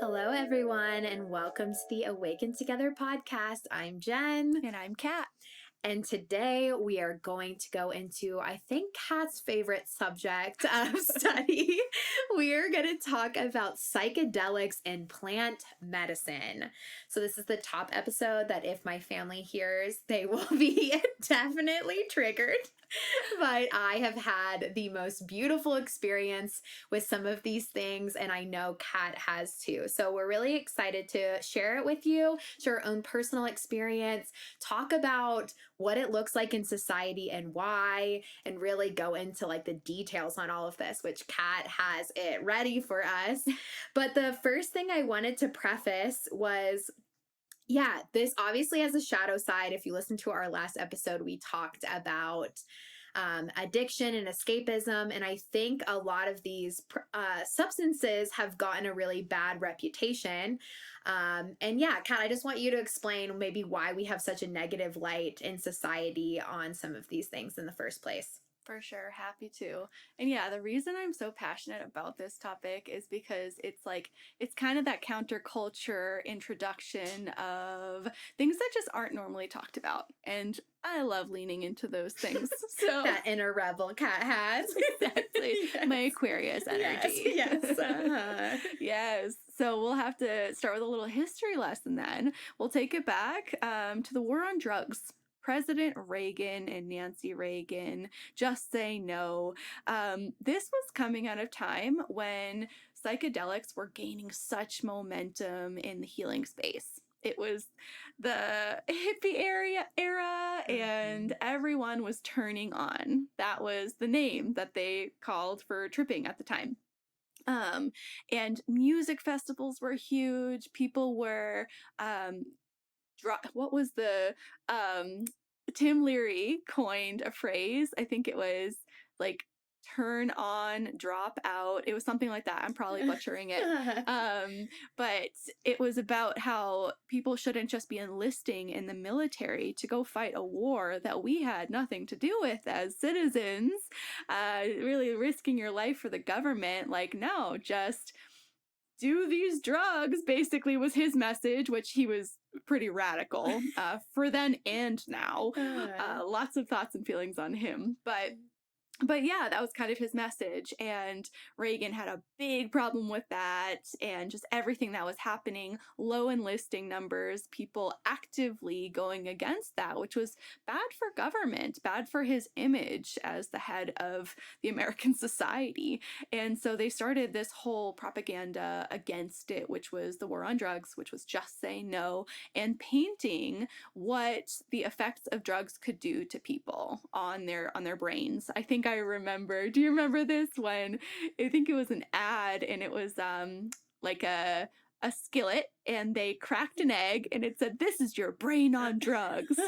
Hello, everyone, and welcome to the Awaken Together podcast. I'm Jen. And I'm Kat. And today we are going to go into, I think, Kat's favorite subject of study. We are going to talk about psychedelics and plant medicine. So this is the top episode that if my family hears, they will be definitely triggered. But I have had the most beautiful experience with some of these things, and I know Kat has too. So we're really excited to share it with you, share our own personal experience, talk about what it looks like in society and why, and really go into like the details on all of this, which Kat has it ready for us. But the first thing I wanted to preface was, this obviously has a shadow side. If you listen to our last episode, we talked about addiction and escapism. And I think a lot of these substances have gotten a really bad reputation. Kat, I just want you to explain maybe why we have such a negative light in society on some of these things in the first place. For sure, happy to. And yeah, the reason I'm so passionate about this topic is because it's kind of that counterculture introduction of things that just aren't normally talked about. And I love leaning into those things. So that inner rebel Kat has. Exactly. Yes. My Aquarius energy. Yes. Uh-huh. Yes. So we'll have to start with a little history lesson then. We'll take it back to the war on drugs. President Reagan and Nancy Reagan, Just Say No. This was coming out of time when psychedelics were gaining such momentum in the healing space. It was the hippie era and everyone was turning on. That was the name that they called for tripping at the time. And music festivals were huge. People were what was the Tim Leary coined a phrase. I think it was like turn on, drop out. It was something like that. I'm probably butchering it. But it was about how people shouldn't just be enlisting in the military to go fight a war that we had nothing to do with as citizens, really risking your life for the government. Like, no, just do these drugs, basically was his message, which he was pretty radical for then and now. Lots of thoughts and feelings on him. But yeah, that was kind of his message. And Reagan had a big problem with that and just everything that was happening, low enlisting numbers, people actively going against that, which was bad for government, bad for his image as the head of the American society. And so they started this whole propaganda against it, which was the war on drugs, which was Just Say No, and painting what the effects of drugs could do to people on their brains. I think I remember. Do you remember this when I think it was an ad and it was like a skillet and they cracked an egg and it said, "This is your brain on drugs."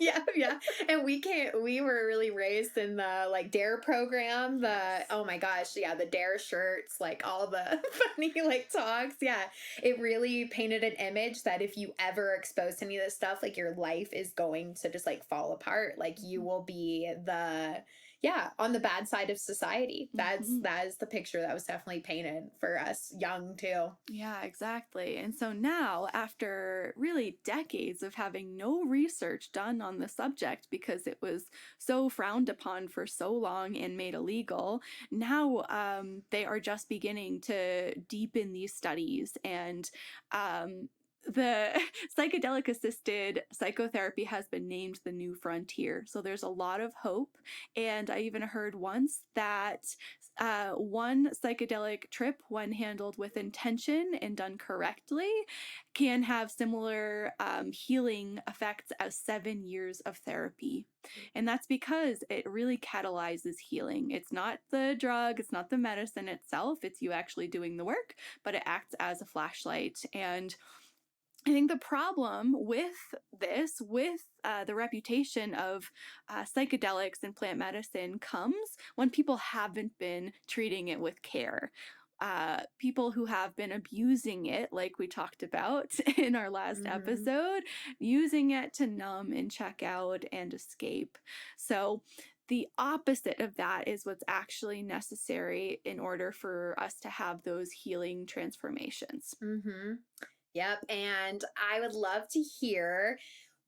Yeah. And we were really raised in the like DARE program, oh my gosh, yeah, the DARE shirts, like all the funny like talks. Yeah. It really painted an image that if you ever expose any of this stuff, like your life is going to just like fall apart. Like you will be on the bad side of society. That is the picture that was definitely painted for us young too. Yeah, exactly. And so now, after really decades of having no research done on the subject because it was so frowned upon for so long and made illegal, now they are just beginning to deepen these studies and the psychedelic-assisted psychotherapy has been named the new frontier. So there's a lot of hope. And I even heard once that one psychedelic trip, when handled with intention and done correctly, can have similar healing effects as 7 years of therapy. And that's because it really catalyzes healing. It's not the drug, it's not the medicine itself, it's you actually doing the work, but it acts as a flashlight. And I think the problem with this, the reputation of psychedelics and plant medicine comes when people haven't been treating it with care. People who have been abusing it, like we talked about in our last episode, using it to numb and check out and escape. So The opposite of that is what's actually necessary in order for us to have those healing transformations. Mm-hmm. Yep. And I would love to hear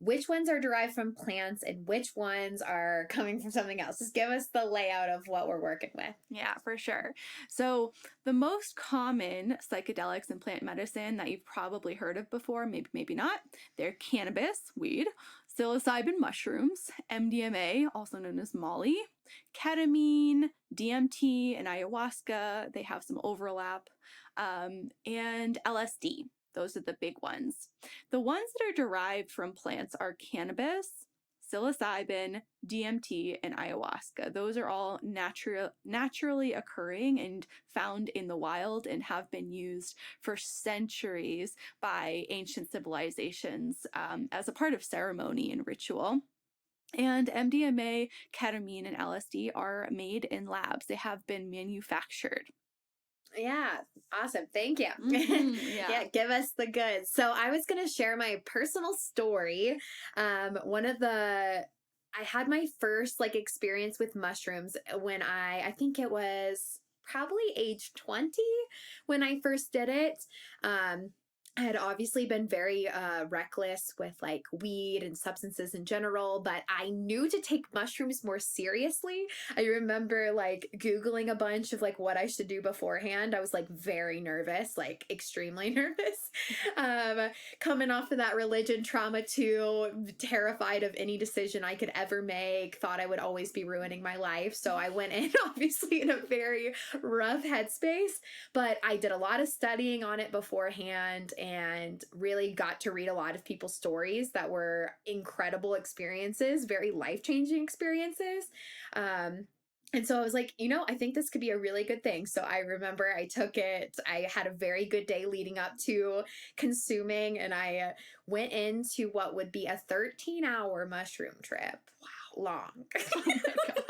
which ones are derived from plants and which ones are coming from something else. Just give us the layout of what we're working with. Yeah, for sure. So, the most common psychedelics in plant medicine that you've probably heard of before, maybe not, they're cannabis, weed, psilocybin mushrooms, MDMA, also known as Molly, ketamine, DMT, and ayahuasca. They have some overlap, and LSD. Those are the big ones. The ones that are derived from plants are cannabis, psilocybin, DMT, and ayahuasca. Those are all naturally occurring and found in the wild and have been used for centuries by ancient civilizations as a part of ceremony and ritual. And MDMA, ketamine, and LSD are made in labs. They have been manufactured. Yeah, awesome. Thank you. Yeah. Yeah, give us the goods. So I was going to share my personal story. I had my first like experience with mushrooms when I think it was probably age 20 when I first did it. I had obviously been very reckless with like weed and substances in general, but I knew to take mushrooms more seriously. I remember like Googling a bunch of like what I should do beforehand. I was like very nervous, like extremely nervous. Coming off of that religion trauma too, terrified of any decision I could ever make, thought I would always be ruining my life. So I went in obviously in a very rough headspace, but I did a lot of studying on it beforehand and really got to read a lot of people's stories that were incredible experiences, very life-changing experiences. And so I was like, I think this could be a really good thing. So I remember I took it. I had a very good day leading up to consuming, and I went into what would be a 13-hour mushroom trip. Wow, long. Oh my God.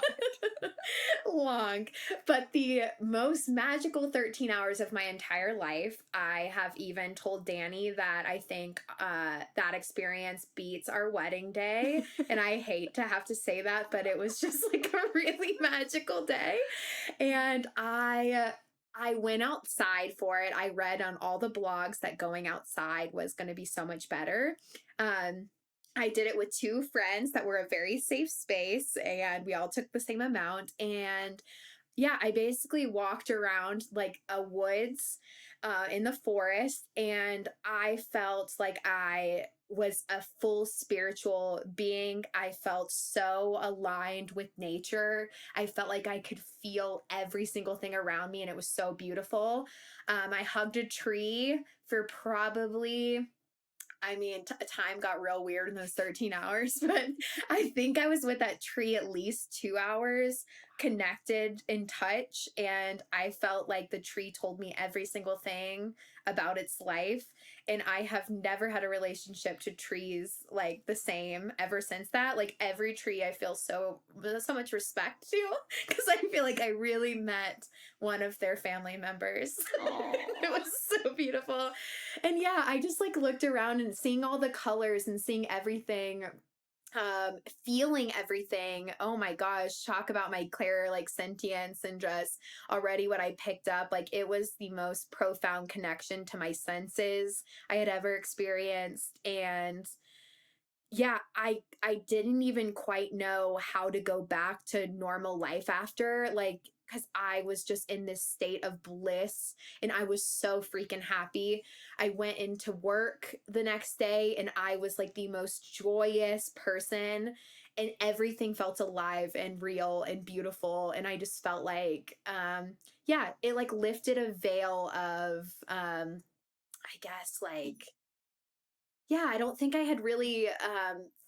Long, but the most magical 13 hours of my entire life. I have even told Danny that I think that experience beats our wedding day. And I hate to have to say that, but it was just like a really magical day. And I went outside for it. I read on all the blogs that going outside was going to be so much better. I did it with two friends that were a very safe space, and we all took the same amount. And yeah, I basically walked around like a woods in the forest, and I felt like I was a full spiritual being. I felt so aligned with nature. I felt like I could feel every single thing around me, and it was so beautiful. I hugged a tree for probably, time got real weird in those 13 hours, but I think I was with that tree at least 2 hours, connected in touch. And I felt like the tree told me every single thing about its life. And I have never had a relationship to trees like the same ever since that. Like every tree I feel so much respect to, because I feel like I really met one of their family members. It was so beautiful. And yeah, I just like looked around and seeing all the colors and seeing everything, feeling everything. Oh my gosh, talk about my clair like sentience and just already what I picked up. Like it was the most profound connection to my senses I had ever experienced. And yeah, I didn't even quite know how to go back to normal life after, like, because I was just in this state of bliss and I was so freaking happy. I went into work the next day and I was like the most joyous person, and everything felt alive and real and beautiful. And I just felt like, yeah, it like lifted a veil of, I guess, like, yeah, I don't think I had really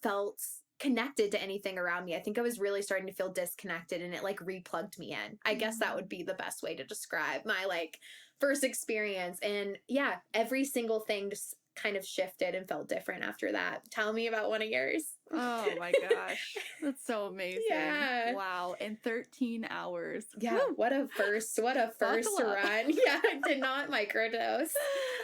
felt connected to anything around me. I think I was really starting to feel disconnected, and it like replugged me in. I guess that would be the best way to describe my like first experience. And yeah, every single thing just kind of shifted and felt different after that. Tell me about one of yours. Oh my gosh. That's so amazing. Yeah. Wow. In 13 hours. Yeah, Woo! what a first Buckle up. run. Yeah, I did not microdose.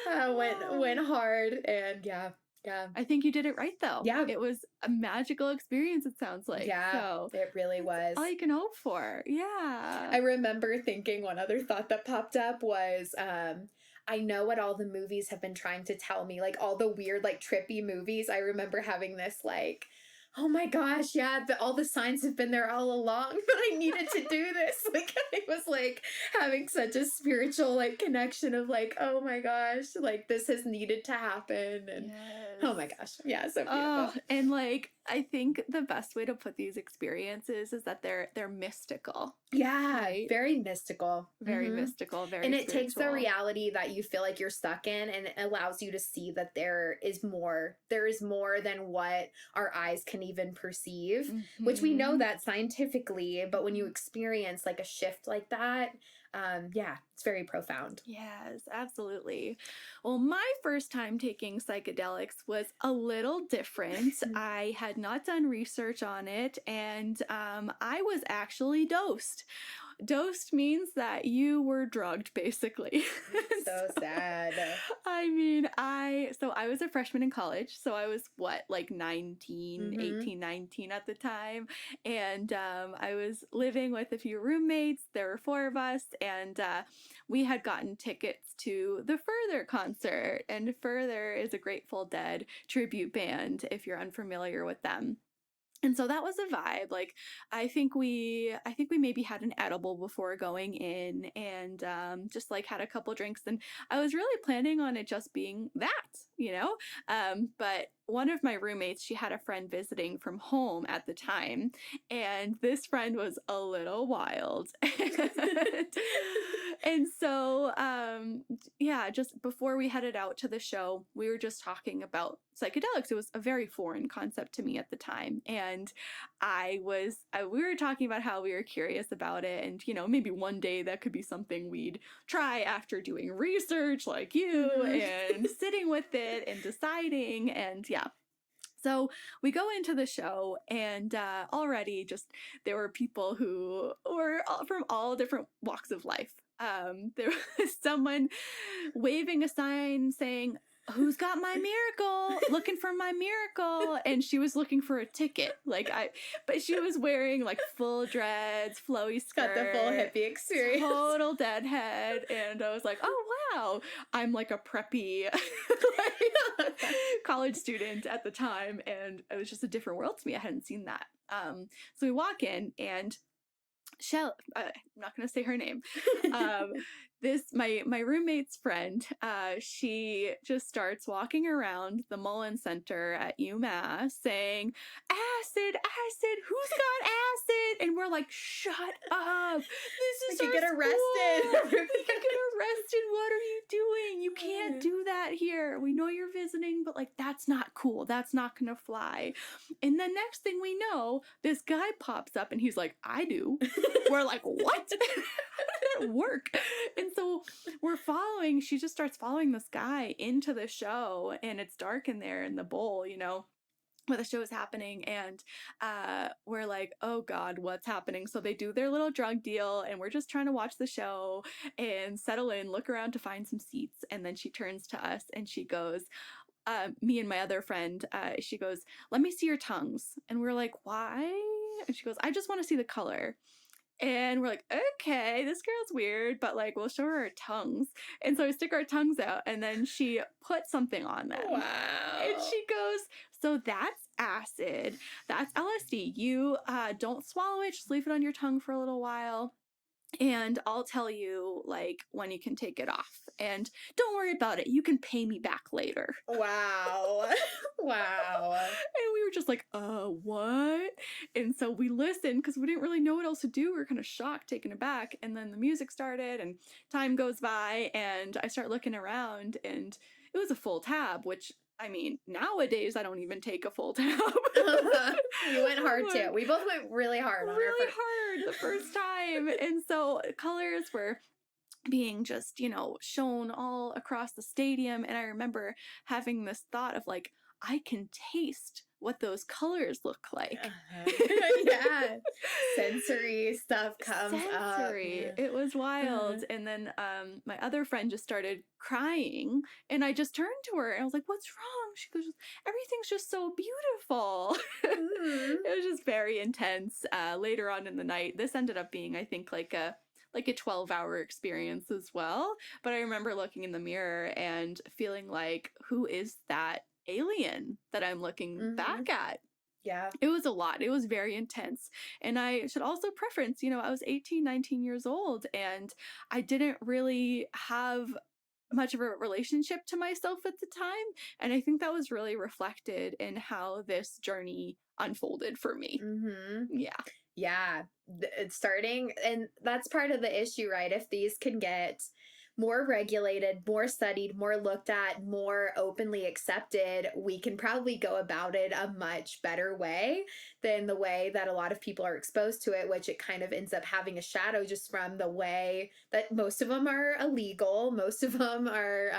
Went hard, and yeah. Yeah. I think you did it right, though. Yeah. It was a magical experience, it sounds like. Yeah, So it really was. all you can hope for. Yeah. I remember thinking one other thought that popped up was, I know what all the movies have been trying to tell me, like all the weird, like trippy movies. I remember having this like, oh my gosh, yeah, all the signs have been there all along, but I needed to do this. Like I was like having such a spiritual like connection of like, oh my gosh, like this has needed to happen. And oh my Yes. gosh, yeah, so Oh, beautiful. and like I think the best way to put these experiences is that they're mystical, Yeah, right? very mystical. Very Mhm. mystical, very And it takes the spiritual. reality that you feel like you're stuck in and it allows you to see that there is more than what our eyes can even perceive, which we know Mhm. that scientifically, but when you Mhm. experience like a shift like that, yeah, it's very profound. Yes, absolutely. Well, my first time taking psychedelics was a little different. I had not done research on it, and I was actually dosed. Dosed means that you were drugged, basically. So So, sad. I mean, I was a freshman in college, so I was what, like 19, Mhm. 18, 19 at the time, and I was living with a few roommates. There were four of us, and we had gotten tickets to the Further concert, and Further is a Grateful Dead tribute band if you're unfamiliar with them. And so that was a vibe. Like I think we maybe had an edible before going in and just like had a couple drinks and I was really planning on it just being that. But one of my roommates, she had a friend visiting from home at the time, and this friend was a little wild. And so yeah, just before we headed out to the show, we were just talking about psychedelics. It was a very foreign concept to me at the time. And we were talking about how we were curious about it. And, maybe one day that could be something we'd try after doing research like you Mhm. and sitting with it and deciding. And yeah, so we go into the show, and already just there were people who were from all different walks of life. There was someone waving a sign saying, "Who's got my miracle? Looking for my miracle?" And she was looking for a ticket. But she was wearing like full dreads, flowy Got the full skirt, hippie experience. total deadhead. And I was like, "Oh wow, I'm like a preppy college student at the time, and it was just a different world to me. I hadn't seen that. So we walk in, and I'm not going to say her name. Um, this my roommate's friend. She just starts walking around the Mullen Center at UMass saying, "Acid, acid, who's got acid?" And we're like, "Shut up! We This is could our get arrested. school. We could get arrested. What are you doing? You can't do that here. We know you're visiting, but like that's not cool. That's not gonna fly." And the next thing we know, this guy pops up and he's like, "I do." We're like, "What?" How did that work? And so she just starts following this guy into the show, and it's dark in there in the bowl, where the show is happening. And we're like, "Oh God, what's happening?" So they do their little drug deal, and we're just trying to watch the show and settle in, look around to find some seats. And then she turns to us and she goes, me and my other friend, she goes, "Let me see your tongues." And we're like, "Why?" And she goes, "I just want to see the color." And we're like, "Okay, this girl's weird, but like, we'll show her our tongues." And so we stick our tongues out, and then she put something on them. And Wow. she goes, "So that's acid. That's LSD. You don't swallow it, just leave it on your tongue for a little while. And I'll tell you like when you can take it off. And don't worry about it. You can pay me back later." Wow. Wow. And we were just like, what?" And so we listened because we didn't really know what else to do. We were kind of shocked, taken aback. And then the music started, and time goes by, and I start looking around, and it was a full tab, which I mean, nowadays I don't even take a full tab. You went hard too. Like, We both went really hard on our really first. hard the first time. And so colors were being just, shown all across the stadium. And I remember having this thought of like, I can taste what those colors look like. Uh-huh. Yeah. Sensory stuff comes up. Sensory. Yeah. It was Uh-huh. wild. And then my other friend just started crying, and I just turned to her and I was like, "What's wrong?" She goes, "Everything's just so beautiful." Mhm. It was just very intense. Later on in the night, this ended up being, I think, like a 12-hour experience as well. But I remember looking in the mirror and feeling like, who is that alien that I'm looking Mhm. back at? Yeah. It was a lot. It was very intense. And I should also preference, I was 18, 19 years old, and I didn't really have much of a relationship to myself at the time. And I think that was really reflected in how this journey unfolded for me. Mhm. Yeah. Yeah, it's starting, and that's part of the issue, right? If these can get more regulated, more studied, more looked at, more openly accepted, we can probably go about it a much better way than the way that a lot of people are exposed to it, which it kind of ends up having a shadow just from the way that most of them are illegal. Most of them are,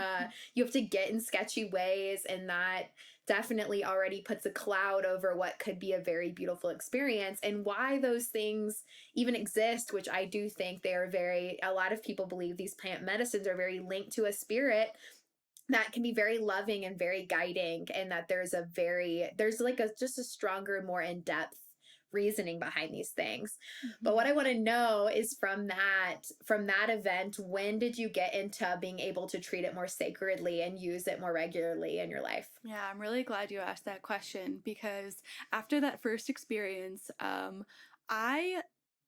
you have to get in sketchy ways, and that definitely already puts a cloud over what could be a very beautiful experience, and why those things even exist, which I do think they are very, a lot of people believe these plant medicines are very linked to a spirit that can be very loving and very guiding, and that there's like a just a stronger, more in-depth reasoning behind these things. But what Mhm. I want to know is from that event, when did you get into being able to treat it more sacredly and use it more regularly in your life? Yeah, I'm really glad you asked that question because after that first experience, I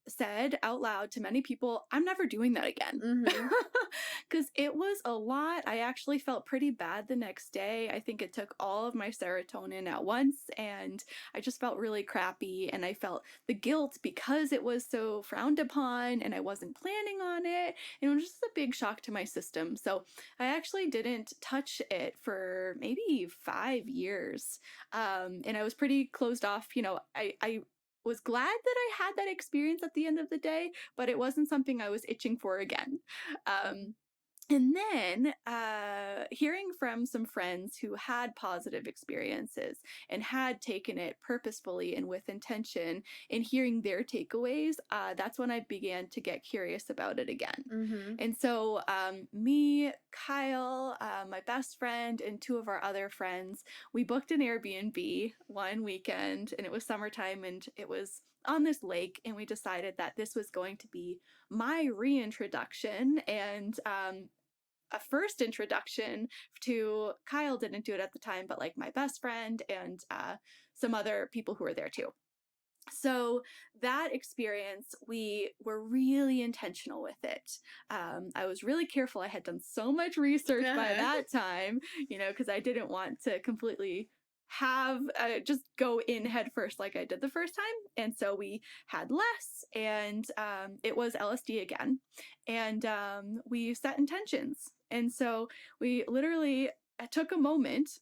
said out loud to many people, "I'm never doing that again." Mhm. Because it was a lot. I actually felt pretty bad the next day. I think it took all of my serotonin at once, and I just felt really crappy. And I felt the guilt because it was so frowned upon and I wasn't planning on it. And it was just a big shock to my system. So I actually didn't touch it for maybe 5 years. And I was pretty closed off. I was glad that I had that experience at the end of the day, but it wasn't something I was itching for again. Um, and then hearing from some friends who had positive experiences and had taken it purposefully and with intention, and hearing their takeaways, that's when I began to get curious about it again. Mhm. And so, me, Kyle, my best friend, and two of our other friends, we booked an Airbnb one weekend, and it was summertime, and it was on this lake, and we decided that this was going to be my reintroduction and a first introduction to Kyle. Didn't do it at the time, but like my best friend and some other people who were there too. So that experience, we were really intentional with it. I was really careful. I had done so much research by Uh-huh. that time, because I didn't want to completely have just go in head first like I did the first time. And so we had less, and it was LSD again. And we set intentions. And so we literally took a moment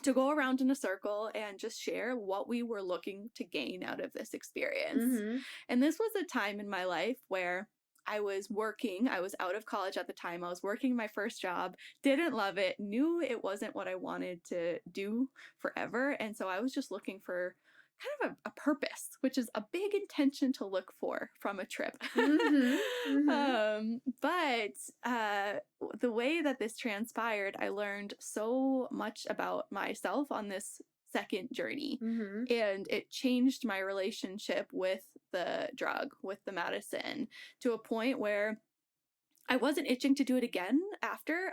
to go around in a circle and just share what we were looking to gain out of this experience. Mhm. And this was a time in my life where I was working. I was out of college at the time. I was working my first job, didn't love it, knew it wasn't what I wanted to do forever. And so I was just looking for kind of a purpose, which is a big intention to look for from a trip. Mhm. Mhm. But the way that this transpired, I learned so much about myself on this second journey. Mhm. And it changed my relationship with the drug, with the medicine, to a point where I wasn't itching to do it again after.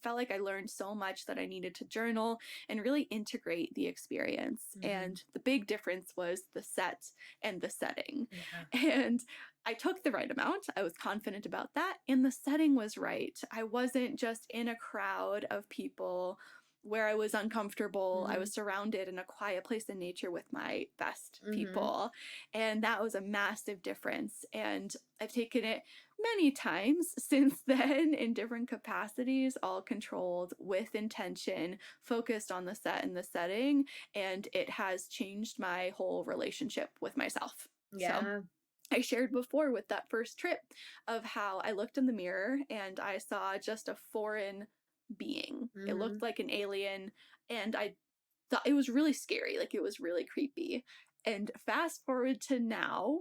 Felt like I learned so much that I needed to journal and really integrate the experience. Mhm. And the big difference was the set and the setting. Yeah. And I took the right amount. I was confident about that. And the setting was right. I wasn't just in a crowd of people where I was uncomfortable. I Mhm. was surrounded in a quiet place in nature with my best Mhm. people. And that was a massive difference. And I've taken it many times since then in different capacities, all controlled with intention, focused on the set and the setting, and it has changed my whole relationship with myself. So, Yeah. I shared before with that first trip of how I looked in the mirror and I saw just a foreign being. It looked Mhm. like an alien, and I thought it was really scary, like, it was really creepy. And fast forward to now,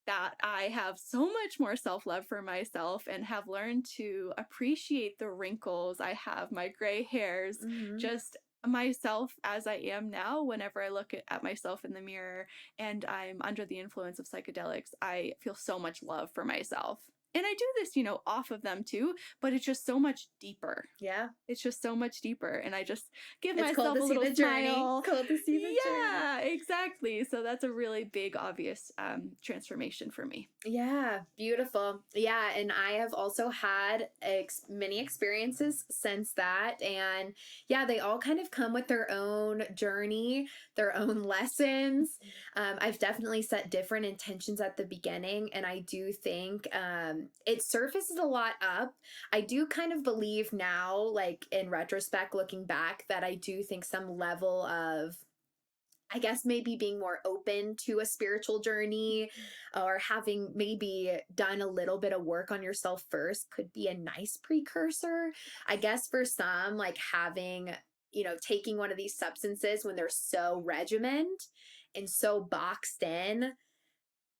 that I have so much more self love for myself and have learned to appreciate the wrinkles I have, my gray hairs, Mhm. just myself as I am now. Whenever I look at myself in the mirror and I'm under the influence of psychedelics, I feel so much love for myself. And I do this, off of them too, but it's just so much deeper. Yeah. It's just so much deeper. And I just give It's cool myself to a see little the journey. smile. Cool to see the journey. Yeah, exactly. So that's a really big, obvious transformation for me. Yeah, beautiful. Yeah, and I have also had many experiences since that. And yeah, they all kind of come with their own journey, their own lessons. I've definitely set different intentions at the beginning. And I do think it surfaces a lot up. I do kind of believe now, like in retrospect, looking back, that I do think some level of, I guess, maybe being more open to a spiritual journey or having maybe done a little bit of work on yourself first could be a nice precursor. I guess for some, like having, taking one of these substances when they're so regimented and so boxed in,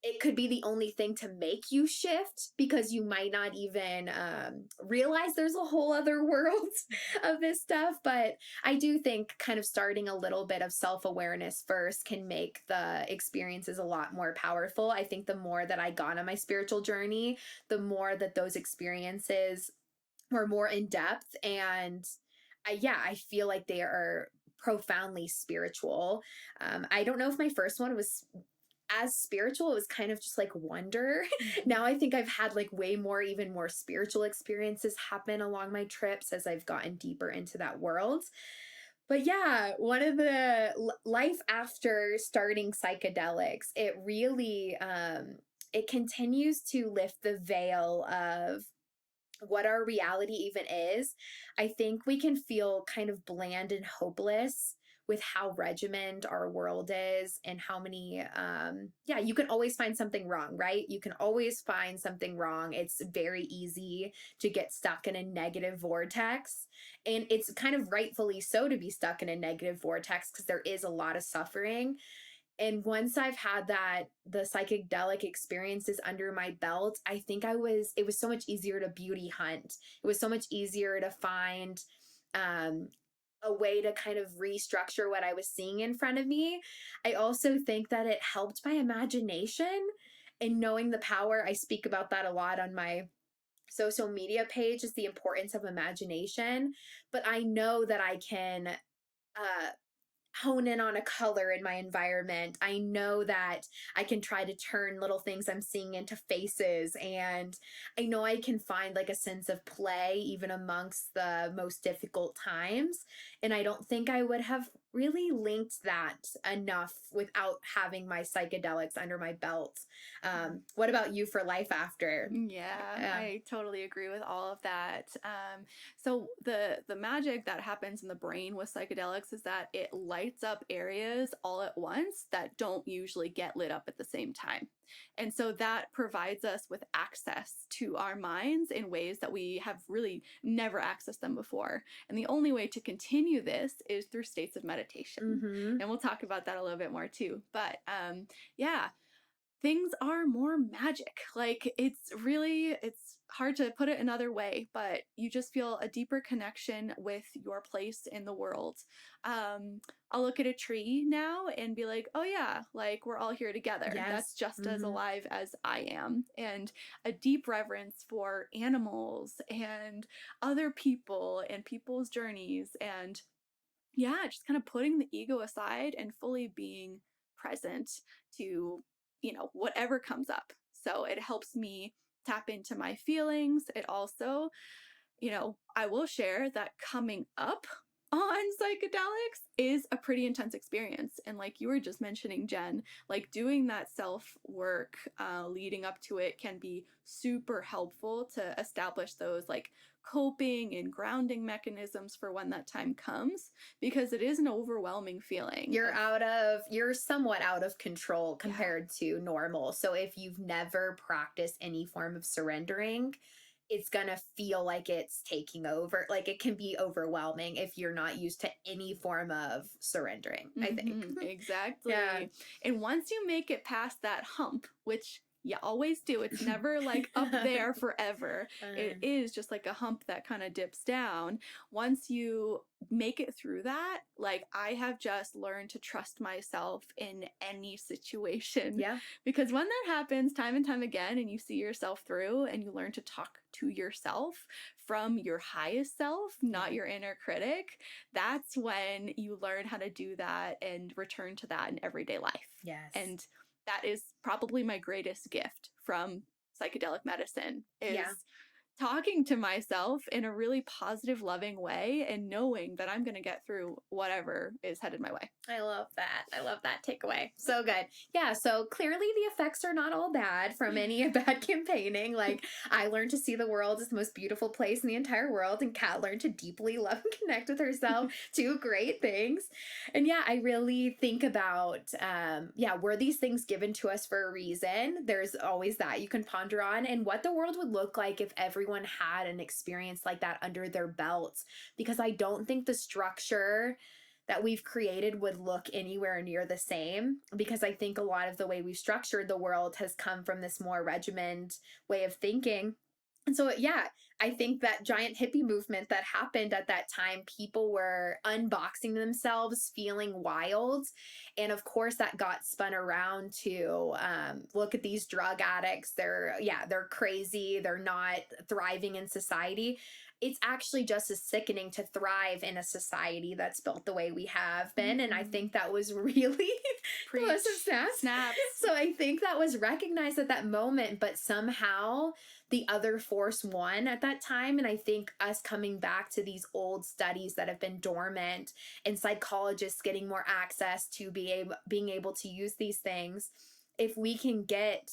it could be the only thing to make you shift because you might not even realize there's a whole other world of this stuff. But I do think kind of starting a little bit of self awareness first can make the experiences a lot more powerful. I think the more that I got on my spiritual journey, the more that those experiences were more in depth. And yeah, I feel like they are profoundly spiritual. I don't know if my first one was as spiritual. It was kind of just like wonder. Now I think I've had like way more, even more spiritual experiences happen along my trips as I've gotten deeper into that world. But yeah, one of the life after starting psychedelics, it really it continues to lift the veil of what our reality even is. I think we can feel kind of bland and hopeless with how regimented our world is and how many yeah, you can always find something wrong, right? You can always find something wrong. It's very easy to get stuck in a negative vortex, and it's kind of rightfully so to be stuck in a negative vortex because there is a lot of suffering. And once I've had the psychedelic experiences under my belt, I think it was so much easier to beauty hunt. It was so much easier to find um, a way to kind of restructure what I was seeing in front of me. I also think that it helped my imagination and knowing the power. I speak about that a lot on my social media page, is the importance of imagination. But I know that I can uh, hone in on a color in my environment. I know that I can try to turn little things I'm seeing into faces. And I know I can find like a sense of play even amongst the most difficult times. And I don't think I would have really linked that enough without having my psychedelics under my belt. What about you for life after? Yeah, Yeah. I totally agree with all of that. So the magic that happens in the brain with psychedelics is that it lights up areas all at once that don't usually get lit up at the same time. And so that provides us with access to our minds in ways that we have really never accessed them before. And the only way to continue this is through states of meditation. Mm-hmm. And we'll talk about that a little bit more too. But yeah, things are more magic. Like it's hard to put it another way, but you just feel a deeper connection with your place in the world. I'll look at a tree now and be like, oh yeah, like we're all here together. That's Yes. just as Mm-hmm. alive as I am. And a deep reverence for animals and other people and people's journeys. And yeah, just kind of putting the ego aside and fully being present to, whatever comes up. So it helps me tap into my feelings. It also, I will share that coming up on psychedelics is a pretty intense experience. And like you were just mentioning, Jen, like doing that self work leading up to it can be super helpful to establish those like coping and grounding mechanisms for when that time comes, because it is an overwhelming feeling. You're somewhat out of control Yeah. compared to normal. So if you've never practiced any form of surrendering, it's gonna feel like it's taking over. Like it can be overwhelming if you're not used to any form of surrendering, I think. Yeah. Exactly. And once you make it past that hump, which you always do, it's never like up there forever. It is just like a hump that kind of dips down. Once you make it through that, like I have just learned to trust myself in any situation. Yeah. Because when that happens time and time again, and you see yourself through and you learn to talk to yourself from your highest self, not your inner critic, that's when you learn how to do that and return to that in everyday life. Yes. And that is probably my greatest gift from psychedelic medicine is talking to myself in a really positive, loving way and knowing that I'm going to get through whatever is headed my way. I love that. I love that takeaway. So good. Yeah. So clearly the effects are not all bad from any bad campaigning. Like I learned to see the world as the most beautiful place in the entire world, and Kat learned to deeply love and connect with herself. Two great things. And yeah, I really think about, were these things given to us for a reason? There's always that you can ponder on, and what the world would look like if everyone had an experience like that under their belts, because I don't think the structure that we've created would look anywhere near the same, because I think a lot of the way we've structured the world has come from this more regimented way of thinking. And so, yeah, I think that giant hippie movement that happened at that time, people were unboxing themselves, feeling wild. And of course, that got spun around to look at these drug addicts. They're crazy. They're not thriving in society. It's actually just as sickening to thrive in a society that's built the way we have been. And I think that was really close to snaps. So I think that was recognized at that moment, but somehow the other force won at that time. And I think us coming back to these old studies that have been dormant and psychologists getting more access to being able to use these things, if we can get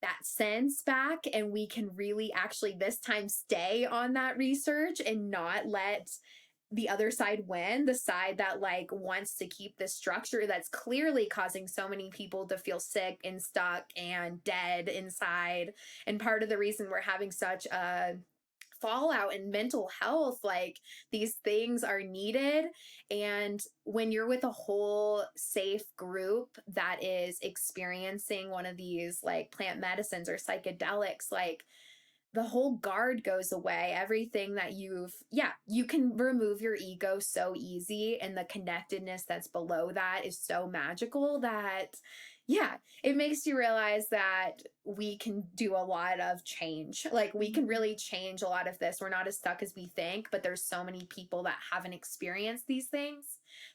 that sense back and we can really actually this time stay on that research and not let the other side win, the side that like wants to keep this structure that's clearly causing so many people to feel sick and stuck and dead inside. And part of the reason we're having such a fallout in mental health, like these things are needed. And when you're with a whole safe group that is experiencing one of these like plant medicines or psychedelics, like the whole guard goes away. Everything that you can remove your ego so easy, and the connectedness that's below that is so magical that it makes you realize that we can do a lot of change. Like we can really change a lot of this. We're not as stuck as we think, but there's so many people that haven't experienced these things.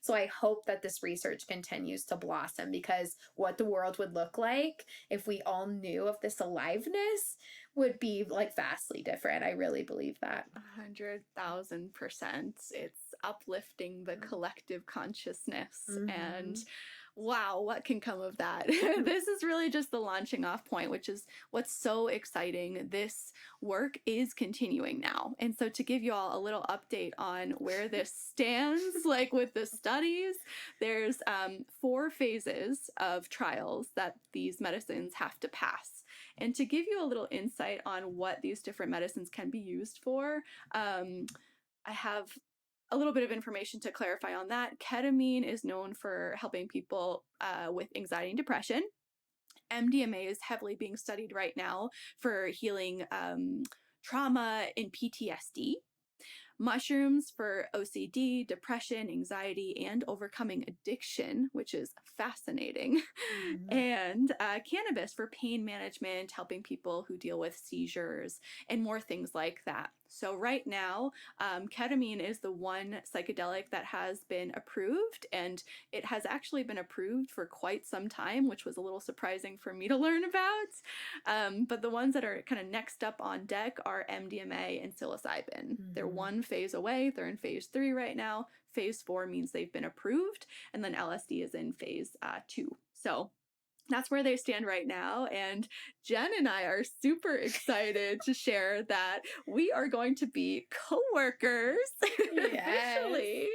So I hope that this research continues to blossom, because what the world would look like if we all knew of this aliveness would be like vastly different. I really believe that. 100,000%. It's uplifting the collective consciousness and wow, what can come of that? This is really just the launching off point, which is what's so exciting. This work is continuing now. And so to give you all a little update on where this stands, like with the studies, there's 4 phases of trials that these medicines have to pass. And to give you a little insight on what these different medicines can be used for, I have a little bit of information to clarify on that. Ketamine is known for helping people with anxiety and depression. MDMA is heavily being studied right now for healing trauma and PTSD. Mushrooms for OCD, depression, anxiety, and overcoming addiction, which is fascinating. And cannabis for pain management, helping people who deal with seizures, and more things like that. So right now, ketamine is the one psychedelic that has been approved, and it has actually been approved for quite some time, which was a little surprising for me to learn about. But the ones that are kind of next up on deck are MDMA and psilocybin. They're one phase away. They're in phase 3 right now. Phase 4 means they've been approved, and then LSD is in phase 2. So that's where they stand right now. And Jen and I are super excited to share that we are going to be co-workers officially,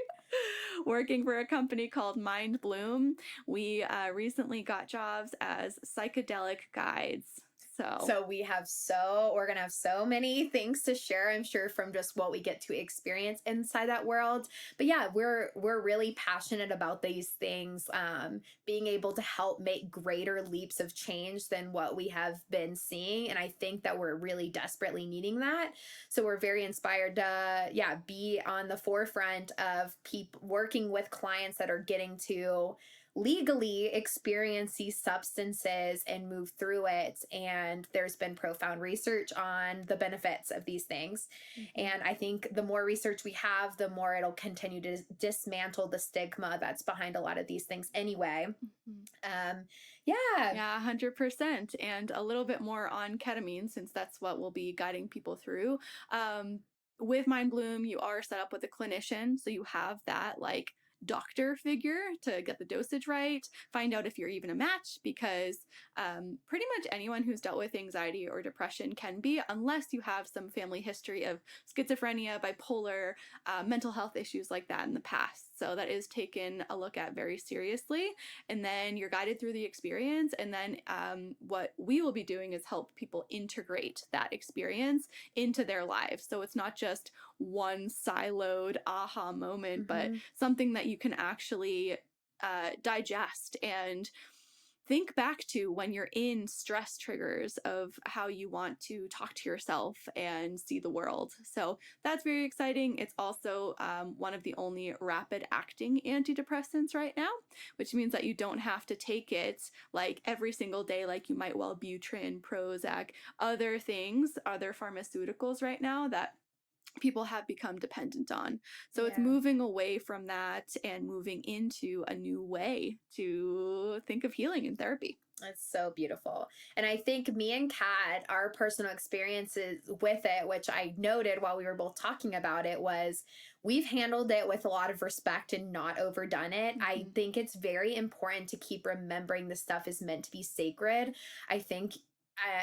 working for a company called Mind Bloom. We recently got jobs as psychedelic guides. So we're gonna have so many things to share, I'm sure, from just what we get to experience inside that world. But yeah, we're really passionate about these things, being able to help make greater leaps of change than what we have been seeing. And I think that we're really desperately needing that. So we're very inspired to, yeah, be on the forefront of people working with clients that are getting to legally experience these substances and move through it. And there's been profound research on the benefits of these things. Mm-hmm. And I think the more research we have, the more it'll continue to dismantle the stigma that's behind a lot of these things anyway. Mm-hmm. Yeah. Yeah, 100%. And a little bit more on ketamine, since that's what we'll be guiding people through. With Mind Bloom, you are set up with a clinician, so you have that like doctor figure to get the dosage right, find out if you're even a match, because pretty much anyone who's dealt with anxiety or depression can be, unless you have some family history of schizophrenia, bipolar, mental health issues like that in the past. So that is taken a look at very seriously. And then you're guided through the experience. And then what we will be doing is help people integrate that experience into their lives. So it's not just one siloed aha moment, but something that you can actually digest and think back to when you're in stress triggers of how you want to talk to yourself and see the world. So that's very exciting. It's also one of the only rapid acting antidepressants right now, which means that you don't have to take it like every single day, like you might Wellbutrin, Prozac, other things, other pharmaceuticals right now that people have become dependent on. So it's moving away from that and moving into a new way to think of healing and therapy. It's so beautiful. And I think me and Kat, our personal experiences with it, which I noted while we were both talking about it, was we've handled it with a lot of respect and not overdone it. I think it's very important to keep remembering this stuff is meant to be sacred. I think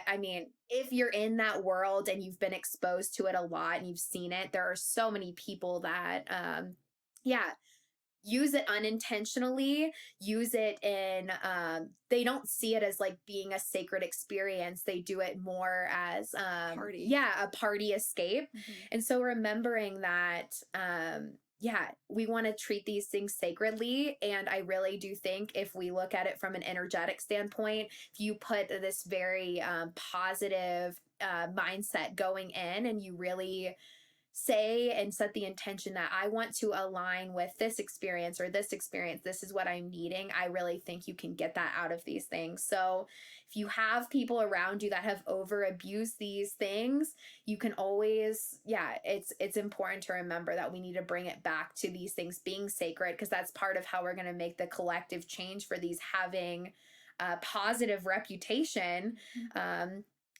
I mean, if you're in that world and you've been exposed to it a lot and you've seen it, there are so many people that, yeah, use it unintentionally, use it in, they don't see it as like being a sacred experience. They do it more as, Party. yeah, a party escape. And so remembering that, yeah, we want to treat these things sacredly. And I really do think if we look at it from an energetic standpoint, if you put this very positive mindset going in and you really say and set the intention that I want to align with this experience or this experience, this is what I'm needing, I really think you can get that out of these things. So if you have people around you that have over abused these things, you can always, yeah, it's important to remember that we need to bring it back to these things being sacred, because that's part of how we're going to make the collective change for these having a positive reputation.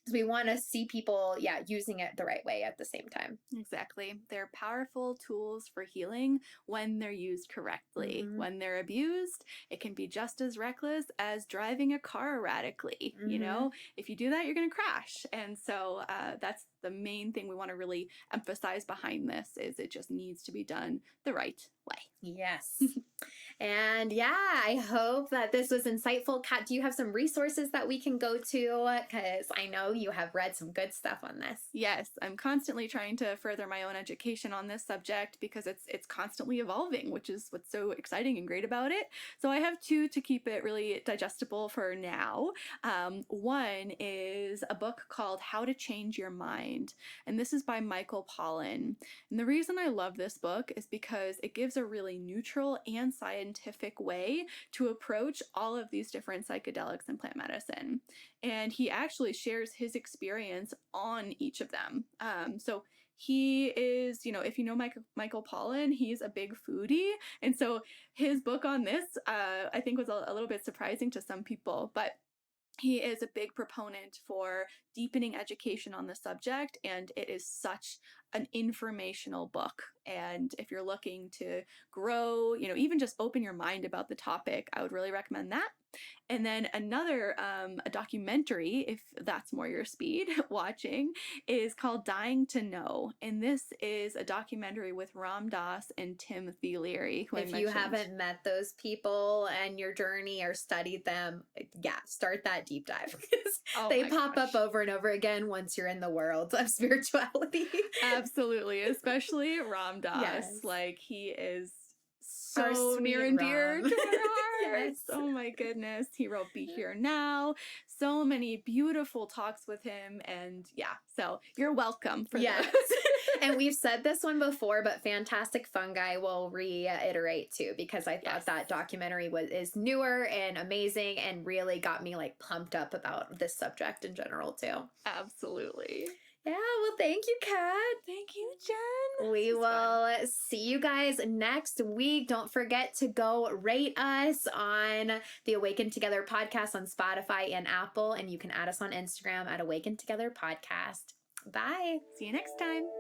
We want to see people, yeah, using it the right way at the same time. Exactly. They're powerful tools for healing when they're used correctly. When they're abused, it can be just as reckless as driving a car erratically. You know, if you do that, you're going to crash. And so that's the main thing we want to really emphasize behind this, is it just needs to be done the right way. Yes. And yeah, I hope that this was insightful. Kat, do you have some resources that we can go to? Because I know you have read some good stuff on this. Yes, I'm constantly trying to further my own education on this subject because it's constantly evolving, which is what's so exciting and great about it. So I have two to keep it really digestible for now. One is a book called How to Change Your Mind, and this is by Michael Pollan. And the reason I love this book is because it gives a really neutral and scientific way to approach all of these different psychedelics and plant medicine. And he actually shares his experience on each of them. So he is, you know, if you know Michael Pollan, he's a big foodie. And so his book on this, I think was a little bit surprising to some people, but he is a big proponent for deepening education on the subject, and it is such an informational book. And if you're looking to grow, even just open your mind about the topic, I would really recommend that. And then another, a documentary, if that's more your speed, watching, is called Dying to Know. And this is a documentary with Ram Dass and Timothy Leary, who If I you mentioned. haven't met those people and your journey or studied them, start that deep dive because they pop up over and over again once you're in the world of spirituality. Absolutely, especially Ram Dass. Yes. Like, he is Our so sweet near and dear Ram. to our hearts. Yes. Oh my goodness. He wrote Be Here Now. So many beautiful talks with him. And so you're welcome for Yes. those. And we've said this one before, but Fantastic Fungi will reiterate too, because I thought that documentary is newer and amazing and really got me like pumped up about this subject in general too. Absolutely. Yeah, well, thank you, Kat. Thank you, Jen. We will see you guys next week. Don't forget to go rate us on the Awaken Together podcast on Spotify and Apple, and you can add us on Instagram at Awaken Together Podcast. Bye. See you next time.